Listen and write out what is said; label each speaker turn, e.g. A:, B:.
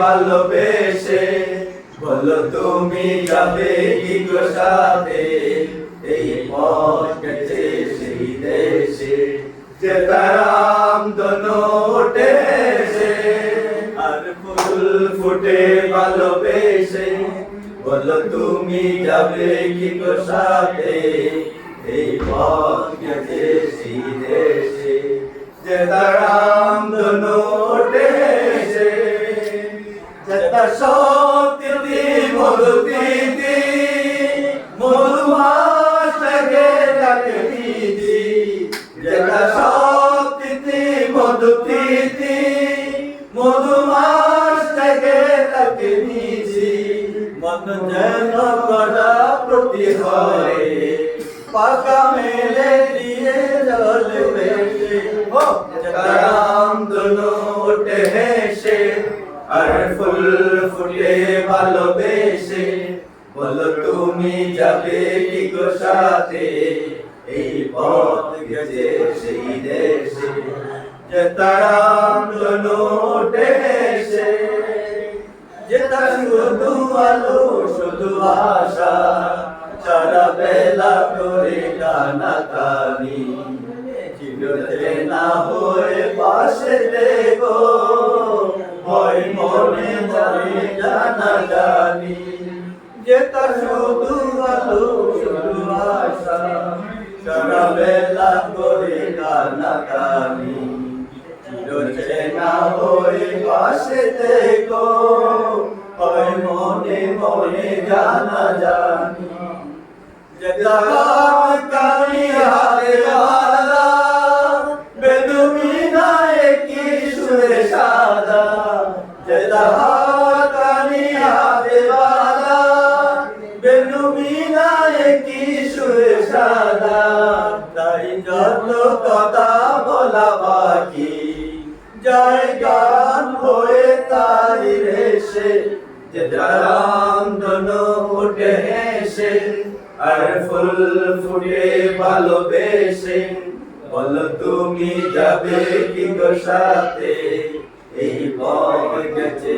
A: ভালোবেসে বলো তুমি যাবে কি গো সাথে এই পথ গেছে সেই দেশে যে তারাম দোনো উঠেছে আর ফুল ফুটে ভালোবেসে বলো তুমি যাবে কি গো সাথে এই পথ গেছে সেই দেশে যে তারাম দোনো উঠেছে যেটা শক্তি মধুতি মধুমাসকে ডাকে দিদি যেটা শক্তি মধুতি মধুমাসকে ডাকে দিদি মন যেন করা প্রতি হয় পাকা মেলে দিয়ে জল বেশে রাম দোনো উঠে হেসে আর ফুল ফুটে ভালোবেসে বলো তুমি যাবে কি গো সাথে এই পথ গেছে সেই দেশে যে তারাম দোনো উঠে হেসে যেটা শুধু আলো শুধু আশা সারা বেলা করে কানাকানি চিরতে না হয়ে পাশে দেখো ভয় মনে মনে জানা জানি যেটা শুধু আলো শুধু আশা সারা বেলা করে কানাকানি চিরতে না হয়ে পাশে দেখো ভয় মনে মনে জানা জানি যেটা কানি হাতে বালা বেদুমিনা কি সুরে সাদা যেটা কানি হাতে বালা বেদুমিনা কি সুরে সাদা তাই যত কথা বলা বাকি জয় গান হয়ে তারি রেশে যেটা রাম দোনো উঠে হেসে আর ফুল ফুটে ভালোবেসে বলো তুমি যাবে কি গো সাথে এই পথ গেছে